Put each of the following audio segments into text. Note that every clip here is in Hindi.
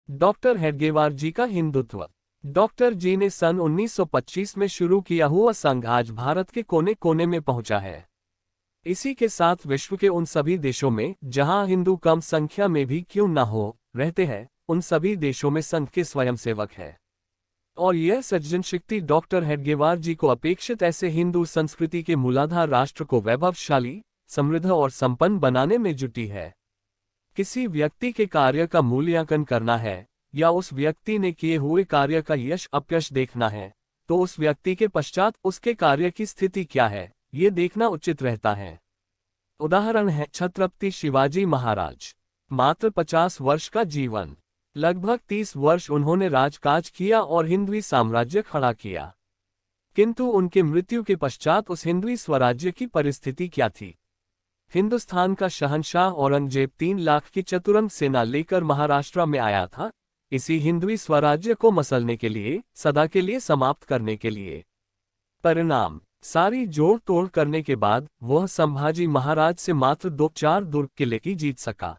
डॉक्टर हेडगेवार जी का हिंदुत्व। डॉक्टर जी ने सन 1925 में शुरू किया हुआ संघ आज भारत के कोने कोने में पहुंचा है। इसी के साथ विश्व के उन सभी देशों में जहां हिंदू कम संख्या में भी क्यों न हो रहते हैं, उन सभी देशों में संघ के स्वयंसेवक हैं। और यह सज्जन शक्ति डॉक्टर हेडगेवार जी को अपेक्षित ऐसे हिंदू संस्कृति के मूलाधार राष्ट्र को वैभवशाली, समृद्ध और संपन्न बनाने में जुटी है। किसी व्यक्ति के कार्य का मूल्यांकन करना है या उस व्यक्ति ने किए हुए कार्य का यश अपयश देखना है, तो उस व्यक्ति के पश्चात उसके कार्य की स्थिति क्या है, ये देखना उचित रहता है। उदाहरण है छत्रपति शिवाजी महाराज। मात्र 50 वर्ष का जीवन, लगभग 30 वर्ष उन्होंने राजकाज किया और हिंदवी साम्राज्य खड़ा किया। किंतु उनके मृत्यु के पश्चात उस हिंदवी स्वराज्य की परिस्थिति क्या थी? हिंदुस्तान का शहंशाह औरंगजेब 3 लाख की चतुरंग सेना लेकर महाराष्ट्र में आया था, इसी हिंदवी स्वराज्य को मसलने के लिए, सदा के लिए समाप्त करने के लिए। परिणाम, सारी जोड़ तोड़ करने के बाद वह संभाजी महाराज से मात्र 2-4 दुर्ग किले की जीत सका।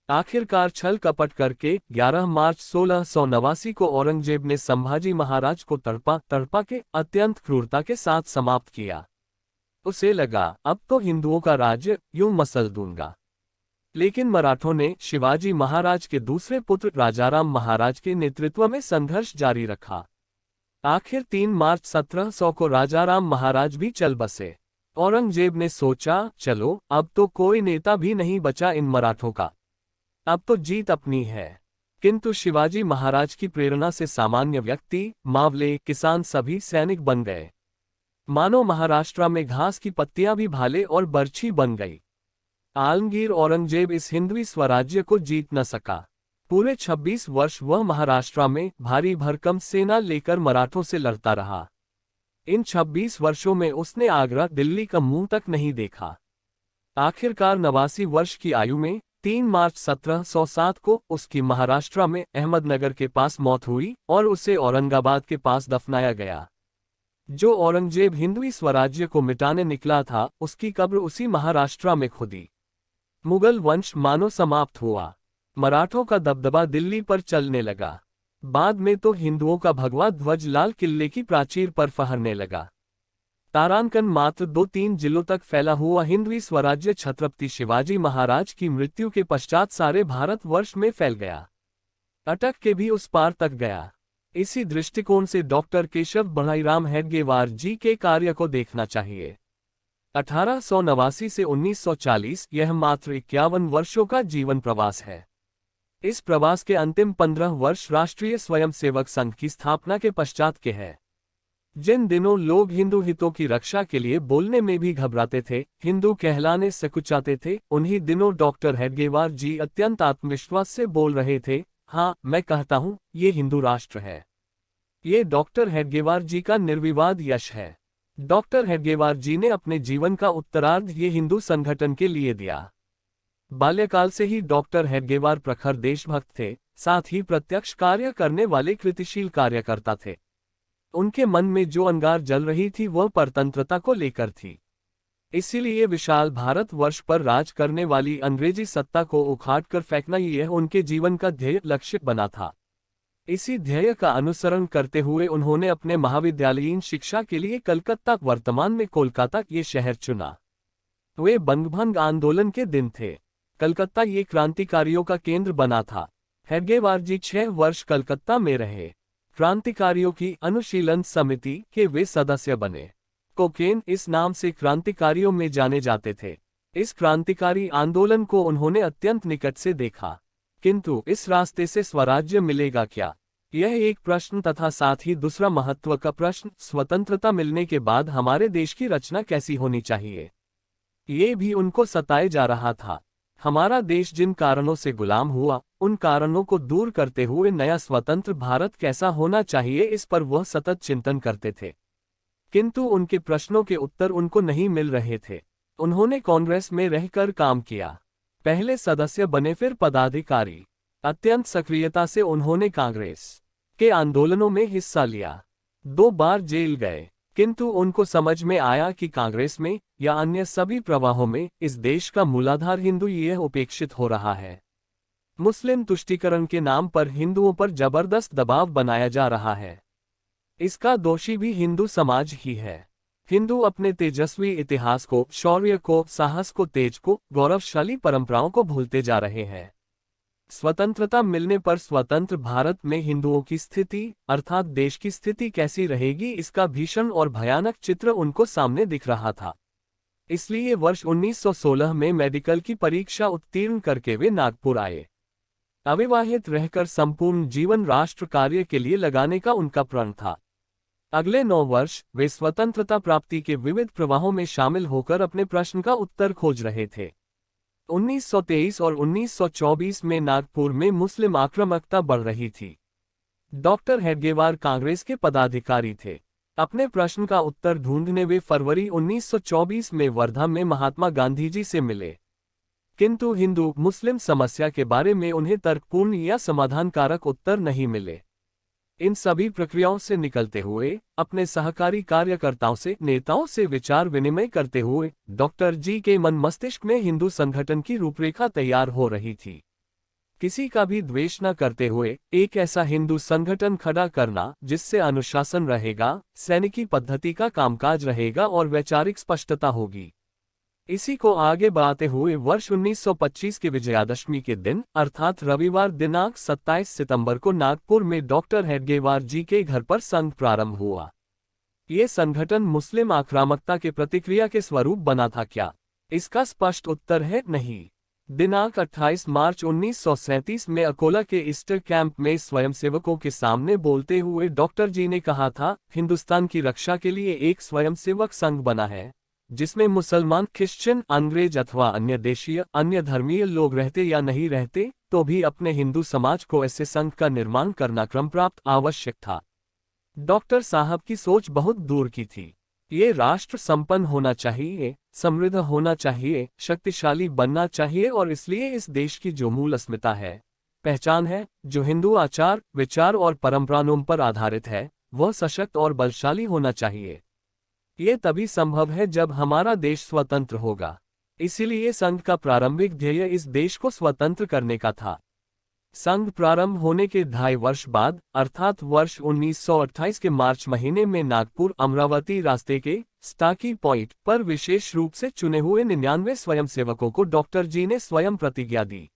आखिरकार छल कपट करके 11 मार्च 1689 को औरंगजेब ने संभाजी महाराज को तड़पा के अत्यंत क्रूरता के साथ समाप्त किया। उसे लगा अब तो हिंदुओं का राज्य यूं मसल दूंगा। लेकिन मराठों ने शिवाजी महाराज के दूसरे पुत्र राजाराम महाराज के नेतृत्व में संघर्ष जारी रखा। आखिर 3 मार्च 1700 को राजाराम महाराज भी चल बसे। औरंगजेब ने सोचा, चलो अब तो कोई नेता भी नहीं बचा इन मराठों का, अब तो जीत अपनी है। किंतु शिवाजी महाराज की प्रेरणा से सामान्य व्यक्ति, मावले, किसान सभी सैनिक बन गए। मानो महाराष्ट्र में घास की पत्तियां भी भाले और बर्छी बन गई। आलमगीर औरंगजेब इस हिंदवी स्वराज्य को जीत न सका। पूरे 26 वर्ष वह महाराष्ट्र में भारी भरकम सेना लेकर मराठों से लड़ता रहा। इन 26 वर्षों में उसने आगरा, दिल्ली का मुंह तक नहीं देखा। आखिरकार 89 वर्ष की आयु में 3 मार्च 1707 को उसकी महाराष्ट्र में अहमदनगर के पास मौत हुई और उसे औरंगाबाद के पास दफनाया गया। जो औरंगजेब हिंदवी स्वराज्य को मिटाने निकला था, उसकी कब्र उसी महाराष्ट्र में खुदी। मुगल वंश मानो समाप्त हुआ। मराठों का दबदबा दिल्ली पर चलने लगा। बाद में तो हिंदुओं का भगवा ध्वज लाल किले की प्राचीर पर फहरने लगा। तारांकन मात्र 2-3 जिलों तक फैला हुआ हिंदवी स्वराज्य छत्रपति शिवाजी महाराज की मृत्यु के पश्चात सारे भारतवर्ष में फैल गया। अटक के भी उस पार तक गया। इसी दृष्टिकोण से डॉक्टर केशव बढ़ाईराम हेडगेवार जी के कार्य को देखना चाहिए। 1889 से 1940 यह मात्र 51 वर्षों का जीवन प्रवास है। इस प्रवास के अंतिम 15 वर्ष राष्ट्रीय स्वयंसेवक संघ की स्थापना के पश्चात के हैं। जिन दिनों लोग हिंदू हितों की रक्षा के लिए बोलने में भी घबराते थे, हिंदू कहलाने से कुचाते थे, उन्हीं दिनों डॉक्टर हेडगेवार जी अत्यंत आत्मविश्वास से बोल रहे थे, हाँ, मैं कहता हूं, ये हिंदू राष्ट्र है। ये डॉक्टर हेडगेवार जी का निर्विवाद यश है। डॉक्टर हेडगेवार जी ने अपने जीवन का उत्तरार्ध ये हिंदू संगठन के लिए दिया। बाल्यकाल से ही डॉक्टर हेडगेवार प्रखर देशभक्त थे, साथ ही प्रत्यक्ष कार्य करने वाले कृतिशील कार्यकर्ता थे। उनके मन में जो अंगार जल रही थी वह परतंत्रता को लेकर थी। इसीलिए विशाल भारतवर्ष पर राज करने वाली अंग्रेजी सत्ता को उखाड़कर फेंकना यह उनके जीवन का ध्येय लक्ष्य बना था। इसी ध्येय का अनुसरण करते हुए उन्होंने अपने महाविद्यालयीन शिक्षा के लिए कलकत्ता, वर्तमान में कोलकाता, ये शहर चुना। वे बंगभंग आंदोलन के दिन थे। कलकत्ता ये क्रांतिकारियों का केंद्र बना था। हेडगेवार जी 6 वर्ष कलकत्ता में रहे। क्रांतिकारियों की अनुशीलन समिति के वे सदस्य बने। कोकेन इस नाम से क्रांतिकारियों में जाने जाते थे। इस क्रांतिकारी आंदोलन को उन्होंने अत्यंत निकट से देखा। किंतु इस रास्ते से स्वराज्य मिलेगा क्या, यह एक प्रश्न तथा साथ ही दूसरा महत्व का प्रश्न, स्वतंत्रता मिलने के बाद हमारे देश की रचना कैसी होनी चाहिए, ये भी उनको सताए जा रहा था। हमारा देश जिन कारणों से गुलाम हुआ, उन कारणों को दूर करते हुए नया स्वतंत्र भारत कैसा होना चाहिए, इस पर वह सतत चिंतन करते थे। किंतु उनके प्रश्नों के उत्तर उनको नहीं मिल रहे थे। उन्होंने कांग्रेस में रहकर काम किया। पहले सदस्य बने, फिर पदाधिकारी। अत्यंत सक्रियता से उन्होंने कांग्रेस के आंदोलनों में हिस्सा लिया। 2 बार जेल गए, किंतु उनको समझ में आया कि कांग्रेस में या अन्य सभी प्रवाहों में इस देश का मूलाधार हिंदू यह उपेक्षित हो रहा है। मुस्लिम तुष्टीकरण के नाम पर हिंदुओं पर जबरदस्त दबाव बनाया जा रहा है। इसका दोषी भी हिंदू समाज ही है। हिंदू अपने तेजस्वी इतिहास को, शौर्य को, साहस को, तेज को, गौरवशाली परंपराओं को भूलते जा रहे हैं। स्वतंत्रता मिलने पर स्वतंत्र भारत में हिंदुओं की स्थिति, अर्थात देश की स्थिति कैसी रहेगी, इसका भीषण और भयानक चित्र उनको सामने दिख रहा था। इसलिए वर्ष 1916 में मेडिकल की परीक्षा उत्तीर्ण करके वे नागपुर आए। अविवाहित रहकर संपूर्ण जीवन राष्ट्र कार्य के लिए लगाने का उनका प्रण था। अगले 9 वर्ष वे स्वतंत्रता प्राप्ति के विविध प्रवाहों में शामिल होकर अपने प्रश्न का उत्तर खोज रहे थे। 1923 और 1924 में नागपुर में मुस्लिम आक्रामकता बढ़ रही थी। डॉक्टर हेडगेवार कांग्रेस के पदाधिकारी थे। अपने प्रश्न का उत्तर ढूंढने वे फरवरी 1924 में वर्धा में महात्मा गांधी जी से मिले, किंतु हिंदू मुस्लिम समस्या के बारे में उन्हें तर्कपूर्ण या समाधानकारक उत्तर नहीं मिले। इन सभी प्रक्रियाओं से निकलते हुए, अपने सहकारी कार्यकर्ताओं से, नेताओं से विचार विनिमय करते हुए डॉक्टर जी के मन मस्तिष्क में हिंदू संगठन की रूपरेखा तैयार हो रही थी। किसी का भी द्वेष न करते हुए एक ऐसा हिंदू संगठन खड़ा करना जिससे अनुशासन रहेगा, सैनिकी पद्धति का कामकाज रहेगा और वैचारिक स्पष्टता होगी। इसी को आगे बढ़ाते हुए वर्ष 1925 की विजयादशमी के दिन, अर्थात रविवार दिनांक 27 सितंबर को नागपुर में डॉक्टर हेडगेवार जी के घर पर संघ प्रारंभ हुआ। ये संगठन मुस्लिम आक्रामकता के प्रतिक्रिया के स्वरूप बना था क्या? इसका स्पष्ट उत्तर है नहीं। दिनांक 28 मार्च 1937 में अकोला के ईस्टर कैंप में स्वयंसेवकों के सामने बोलते हुए डॉक्टर जी ने कहा था, हिंदुस्तान की रक्षा के लिए एक स्वयंसेवक संघ बना है, जिसमें मुसलमान, क्रिश्चियन, अंग्रेज अथवा अन्य देशीय, अन्य धर्मीय लोग रहते या नहीं रहते, तो भी अपने हिंदू समाज को ऐसे संघ का निर्माण करना क्रमप्राप्त आवश्यक था। डॉक्टर साहब की सोच बहुत दूर की थी। ये राष्ट्र संपन्न होना चाहिए, समृद्ध होना चाहिए, शक्तिशाली बनना चाहिए और इसलिए इस देश की जो मूल अस्मिता है, पहचान है, जो हिंदू आचार, विचार और परंपराओं पर आधारित है, वह सशक्त और बलशाली होना चाहिए। ये तभी संभव है जब हमारा देश स्वतंत्र होगा। इसीलिए संघ का प्रारंभिक ध्येय इस देश को स्वतंत्र करने का था। संघ प्रारंभ होने के 2.5 वर्ष बाद, अर्थात वर्ष 1928 के मार्च महीने में नागपुर अमरावती रास्ते के स्टाकी पॉइंट पर विशेष रूप से चुने हुए 99 स्वयंसेवकों को डॉक्टर जी ने स्वयं प्रतिज्ञा दी।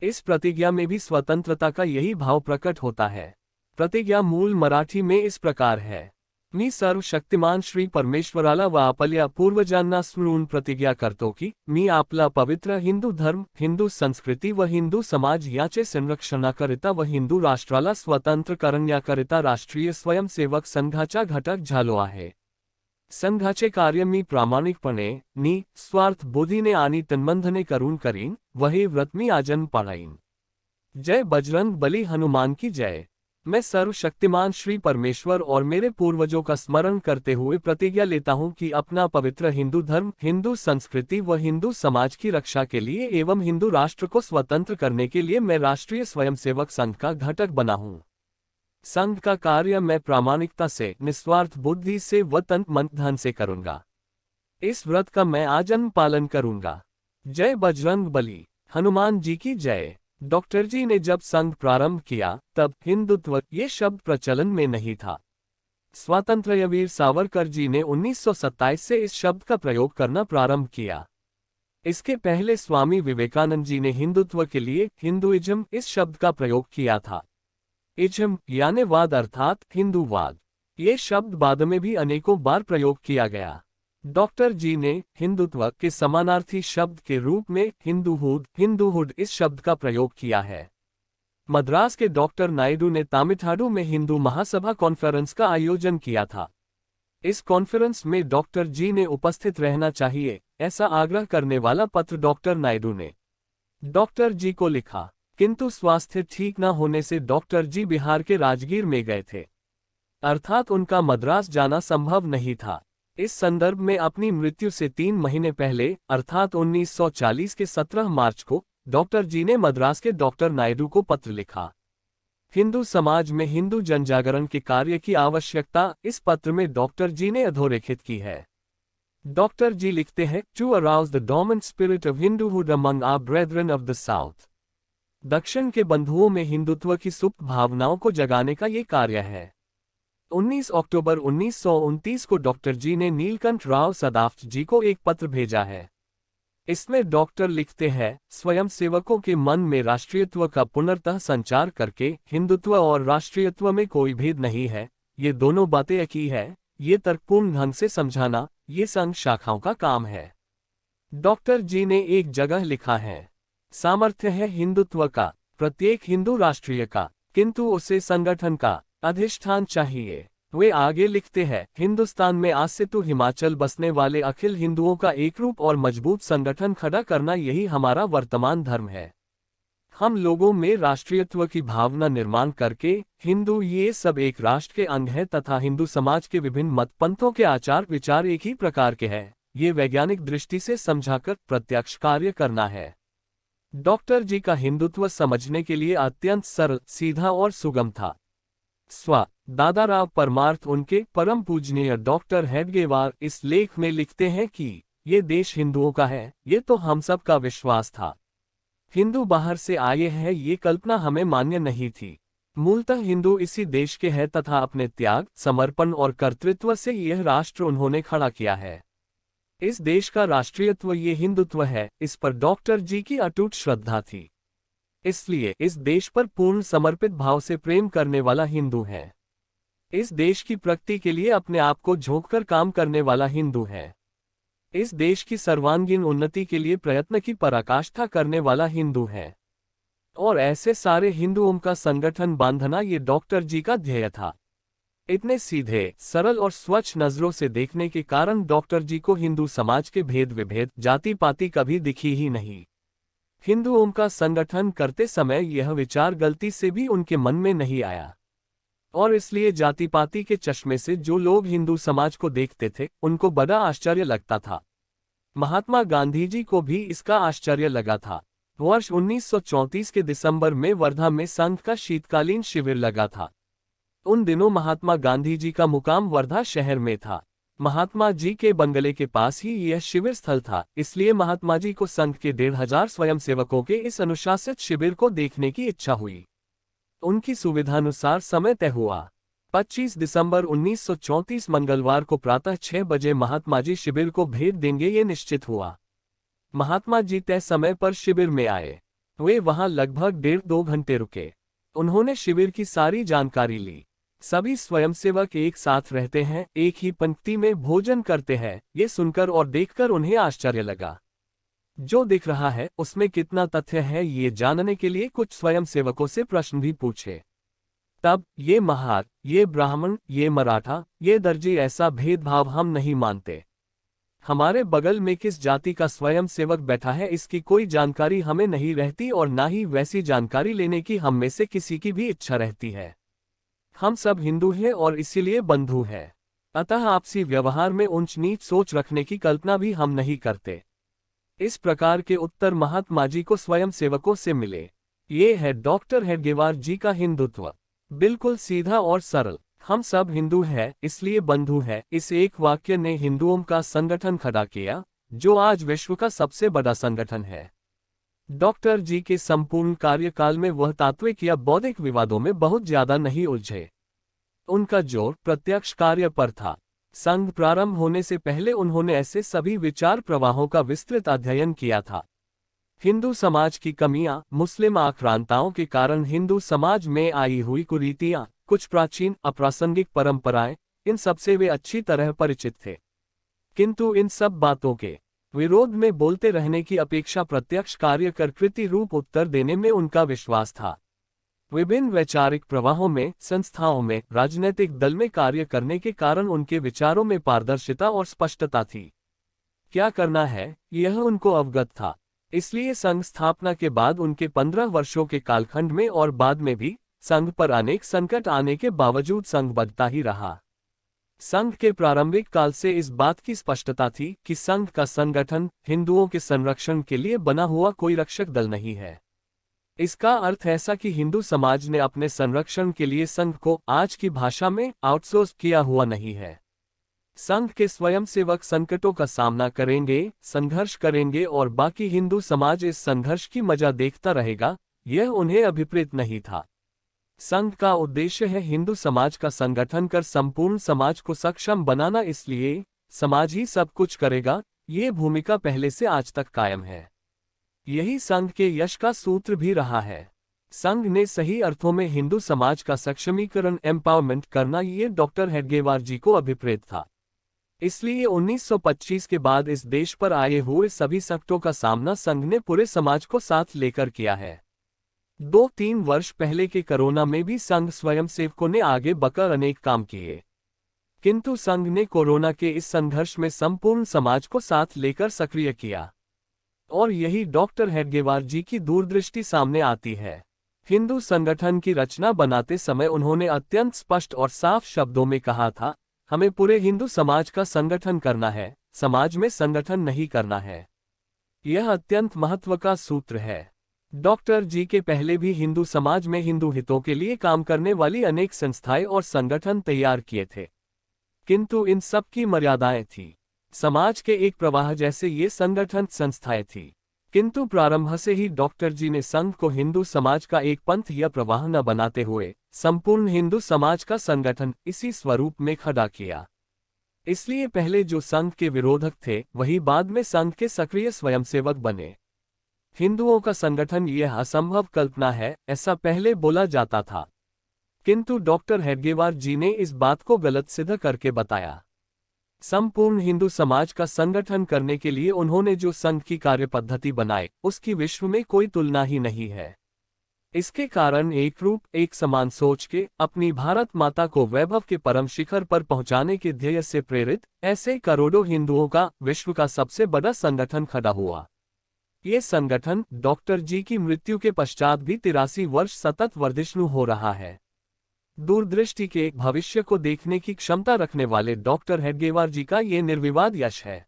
इस प्रतिज्ञा में भी स्वतंत्रता का यही भाव प्रकट होता है। प्रतिज्ञा मूल मराठी में इस प्रकार है: मी सर्वशक्तिमान श्री परमेश्वराला व आपल्या पूर्वजांना स्मरून प्रतिज्ञा करतो की मी आपला पवित्र हिंदू धर्म, हिंदू संस्कृती व हिंदू समाज याचे संरक्षणाकरिता व हिंदू राष्ट्राला स्वतंत्र करण्याकरिता राष्ट्रीय स्वयंसेवक संघाचा घटक झालो आहे। संघाचे कार्य मी प्रामाणिकपणे, निस्वार्थ बुद्धीने आणि तन्मनधने करून करीन, वही व्रत मी आजन पाळीन। जय बजरंग बली, हनुमान की जय। मैं सर्वशक्तिमान श्री परमेश्वर और मेरे पूर्वजों का स्मरण करते हुए प्रतिज्ञा लेता हूं कि अपना पवित्र हिंदू धर्म, हिंदू संस्कृति व हिंदू समाज की रक्षा के लिए एवं हिंदू राष्ट्र को स्वतंत्र करने के लिए मैं राष्ट्रीय स्वयंसेवक संघ का घटक बना हूं। संघ का कार्य मैं प्रामाणिकता से, निस्वार्थ बुद्धि से व तन मन धन से करूंगा। इस व्रत का मैं आजन्म पालन करूंगा। जय बजरंग बली, हनुमान जी की जय। डॉक्टर जी ने जब संघ प्रारंभ किया तब हिंदुत्व ये शब्द प्रचलन में नहीं था। स्वातंत्र्यवीर सावरकर जी ने 1927 से इस शब्द का प्रयोग करना प्रारंभ किया। इसके पहले स्वामी विवेकानंद जी ने हिंदुत्व के लिए हिंदुइज्म इस शब्द का प्रयोग किया था। इज्म यानी वाद अर्थात हिंदूवाद, ये शब्द बाद में भी अनेकों बार प्रयोग किया गया। डॉक्टर जी ने हिंदुत्व के समानार्थी शब्द के रूप में हिंदूहुड इस शब्द का प्रयोग किया है। मद्रास के डॉक्टर नायडू ने तमिलनाडु में हिंदू महासभा कॉन्फ्रेंस का आयोजन किया था। इस कॉन्फ्रेंस में डॉक्टर जी ने उपस्थित रहना चाहिए, ऐसा आग्रह करने वाला पत्र डॉक्टर नायडू ने डॉक्टर जी को लिखा, किंतु स्वास्थ्य ठीक न होने से डॉक्टर जी बिहार के राजगीर में गए थे, अर्थात उनका मद्रास जाना संभव नहीं था। इस संदर्भ में अपनी मृत्यु से 3 महीने पहले, अर्थात 1940 के 17 मार्च को डॉक्टर जी ने मद्रास के डॉक्टर नायडू को पत्र लिखा। हिंदू समाज में हिंदू जनजागरण के कार्य की आवश्यकता इस पत्र में डॉक्टर जी ने अधोरेखित की है। डॉक्टर जी लिखते हैं, to arouse the dominant spirit of Hinduhood among our brethren of the south. दक्षिण के बंधुओं में हिंदुत्व की सुप्त भावनाओं को जगाने का ये कार्य है। 19 अक्टूबर 1929 को डॉक्टर जी ने नीलकंठ राव सदाफ जी को एक पत्र भेजा है। इसमें डॉक्टर लिखते हैं, स्वयंसेवकों के मन में राष्ट्रीयत्व का पुनर्तः संचार करके हिंदुत्व और राष्ट्रीयत्व में कोई भेद नहीं है, ये दोनों बातें एक ही है, ये तर्कपूर्ण ढंग से समझाना, ये संघ शाखाओं का काम है। डॉक्टर जी ने एक जगह लिखा है, सामर्थ्य है हिंदुत्व का, प्रत्येक हिंदू राष्ट्रीय का, किंतु उसे संगठन का अधिष्ठान चाहिए। वे आगे लिखते हैं, हिंदुस्तान में आज से तो हिमाचल बसने वाले अखिल हिंदुओं का एकरूप और मजबूत संगठन खड़ा करना यही हमारा वर्तमान धर्म है। हम लोगों में राष्ट्रीयत्व की भावना निर्माण करके हिंदू ये सब एक राष्ट्र के अंग है तथा हिंदू समाज के विभिन्न मत पंथों के आचार विचार एक ही प्रकार के हैं, ये वैज्ञानिक दृष्टि से समझाकर प्रत्यक्ष कार्य करना है। डॉक्टर जी का हिंदुत्व समझने के लिए अत्यंत सरल, सीधा और सुगम था। दादाराव परमार्थ उनके परम पूजनीय डॉक्टर हेडगेवार इस लेख में लिखते हैं कि ये देश हिंदुओं का है, ये तो हम सब का विश्वास था। हिंदू बाहर से आए हैं ये कल्पना हमें मान्य नहीं थी। मूलतः हिंदू इसी देश के हैं तथा अपने त्याग, समर्पण और कर्तृत्व से यह राष्ट्र उन्होंने खड़ा किया है। इस देश का राष्ट्रीयत्व ये हिंदुत्व है, इस पर डॉक्टर जी की अटूट श्रद्धा थी। इसलिए इस देश पर पूर्ण समर्पित भाव से प्रेम करने वाला हिंदू है। इस देश की प्रगति के लिए अपने आप को झोंककर काम करने वाला हिंदू है। इस देश की सर्वांगीण उन्नति के लिए प्रयत्न की पराकाष्ठा करने वाला हिंदू है। और ऐसे सारे हिंदुओं का संगठन बांधना ये डॉक्टर जी का ध्येय था। इतने सीधे, सरल और स्वच्छ नजरों से देखने के कारण डॉक्टर जी को हिंदू समाज के भेद विभेद, जाति पाति कभी दिखी ही नहीं। हिंदुओं का संगठन करते समय यह विचार गलती से भी उनके मन में नहीं आया, और इसलिए जाति पाति के चश्मे से जो लोग हिंदू समाज को देखते थे उनको बड़ा आश्चर्य लगता था। महात्मा गांधी जी को भी इसका आश्चर्य लगा था। वर्ष 1934 के दिसंबर में वर्धा में संघ का शीतकालीन शिविर लगा था। उन दिनों महात्मा गांधी जी का मुकाम वर्धा शहर में था। महात्मा जी के बंगले के पास ही यह शिविर स्थल था, इसलिए महात्मा जी को संघ के 1500 स्वयंसेवकों के इस अनुशासित शिविर को देखने की इच्छा हुई। उनकी सुविधानुसार समय तय हुआ। 25 दिसंबर 1934 मंगलवार को प्रातः 6 बजे महात्मा जी शिविर को भेंट देंगे ये निश्चित हुआ। महात्मा जी तय समय पर शिविर में आए। वे वहां लगभग 1.5-2 घंटे रुके। उन्होंने शिविर की सारी जानकारी ली। सभी स्वयंसेवक एक साथ रहते हैं, एक ही पंक्ति में भोजन करते हैं, ये सुनकर और देखकर उन्हें आश्चर्य लगा। जो दिख रहा है उसमें कितना तथ्य है ये जानने के लिए कुछ स्वयंसेवकों से प्रश्न भी पूछे। तब ये महार, ये ब्राह्मण, ये मराठा, ये दर्जी, ऐसा भेदभाव हम नहीं मानते। हमारे बगल में किस जाति का स्वयंसेवक बैठा है इसकी कोई जानकारी हमें नहीं रहती और ना ही वैसी जानकारी लेने की हम में से किसी की भी इच्छा रहती है। हम सब हिंदू हैं और इसीलिए बंधु हैं। अतः आपसी व्यवहार में ऊंच नीच सोच रखने की कल्पना भी हम नहीं करते। इस प्रकार के उत्तर महात्मा जी को स्वयंसेवकों से मिले। ये है डॉक्टर हेडगेवार जी का हिंदुत्व, बिल्कुल सीधा और सरल। हम सब हिंदू हैं इसलिए बंधु हैं, इस एक वाक्य ने हिंदुओं का संगठन खड़ा किया, जो आज विश्व का सबसे बड़ा संगठन है। डॉक्टर जी के संपूर्ण कार्यकाल में वह तात्विक या बौद्धिक विवादों में बहुत ज्यादा नहीं उलझे। उनका जोर प्रत्यक्ष कार्य पर था। संघ प्रारंभ होने से पहले उन्होंने ऐसे सभी विचार प्रवाहों का विस्तृत अध्ययन किया था। हिंदू समाज की कमियां, मुस्लिम आक्रांताओं के कारण हिंदू समाज में आई हुई कुरीतियां, कुछ प्राचीन अप्रासंगिक परंपराएं, इन सब से वे अच्छी तरह परिचित थे। किंतु इन सब बातों के विरोध में बोलते रहने की अपेक्षा प्रत्यक्ष कार्य कर कृति रूप उत्तर देने में उनका विश्वास था। विभिन्न वैचारिक प्रवाहों में, संस्थाओं में, राजनीतिक दल में कार्य करने के कारण उनके विचारों में पारदर्शिता और स्पष्टता थी। क्या करना है यह उनको अवगत था। इसलिए संघ स्थापना के बाद उनके 15 वर्षों के कालखंड में और बाद में भी संघ पर अनेक संकट आने के बावजूद संघ बढ़ता ही रहा। संघ के प्रारंभिक काल से इस बात की स्पष्टता थी कि संघ का संगठन हिंदुओं के संरक्षण के लिए बना हुआ कोई रक्षक दल नहीं है। इसका अर्थ ऐसा कि हिंदू समाज ने अपने संरक्षण के लिए संघ को आज की भाषा में आउटसोर्स किया हुआ नहीं है। संघ के स्वयंसेवक संकटों का सामना करेंगे, संघर्ष करेंगे और बाकी हिंदू समाज इस संघर्ष की मजा देखता रहेगा, यह उन्हें अभिप्रेत नहीं था। संघ का उद्देश्य है हिंदू समाज का संगठन कर संपूर्ण समाज को सक्षम बनाना, इसलिए समाज ही सब कुछ करेगा, ये भूमिका पहले से आज तक कायम है। यही संघ के यश का सूत्र भी रहा है। संघ ने सही अर्थों में हिंदू समाज का सक्षमीकरण एम्पावरमेंट करना, ये डॉक्टर हेडगेवार जी को अभिप्रेत था। इसलिए 1925 के बाद इस देश पर आए हुए सभी संकटों का सामना संघ ने पूरे समाज को साथ लेकर किया है। 2-3 वर्ष पहले के कोरोना में भी संघ स्वयंसेवकों ने आगे बढ़कर अनेक काम किए, किंतु संघ ने कोरोना के इस संघर्ष में संपूर्ण समाज को साथ लेकर सक्रिय किया, और यही डॉक्टर हेडगेवार जी की दूरदृष्टि सामने आती है। हिंदू संगठन की रचना बनाते समय उन्होंने अत्यंत स्पष्ट और साफ शब्दों में कहा था, हमें पूरे हिंदू समाज का संगठन करना है, समाज में संगठन नहीं करना है। यह अत्यंत महत्व का सूत्र है। डॉक्टर जी के पहले भी हिंदू समाज में हिंदू हितों के लिए काम करने वाली अनेक संस्थाएं और संगठन तैयार किए थे, किंतु इन सब की मर्यादाएं थी। समाज के एक प्रवाह जैसे ये संगठन संस्थाएं थी, किंतु प्रारंभ से ही डॉक्टर जी ने संघ को हिंदू समाज का एक पंथ या प्रवाह न बनाते हुए संपूर्ण हिंदू समाज का संगठन इसी स्वरूप में खड़ा किया। इसलिए पहले जो संघ के विरोधक थे वही बाद में संघ के सक्रिय स्वयंसेवक बने। हिंदुओं का संगठन यह असंभव कल्पना है, ऐसा पहले बोला जाता था, किंतु डॉक्टर हेडगेवार जी ने इस बात को गलत सिद्ध करके बताया। संपूर्ण हिंदू समाज का संगठन करने के लिए उन्होंने जो संघ की कार्यपद्धति बनाई उसकी विश्व में कोई तुलना ही नहीं है। इसके कारण एक रूप एक समान सोच के अपनी भारत माता को वैभव के परम शिखर पर पहुंचाने के ध्येय से प्रेरित ऐसे करोड़ों हिंदुओं का विश्व का सबसे बड़ा संगठन खड़ा हुआ। ये संगठन डॉक्टर जी की मृत्यु के पश्चात भी 83 वर्ष सतत वर्धिष्णु हो रहा है। दूरदृष्टि के भविष्य को देखने की क्षमता रखने वाले डॉक्टर हेडगेवार जी का ये निर्विवाद यश है।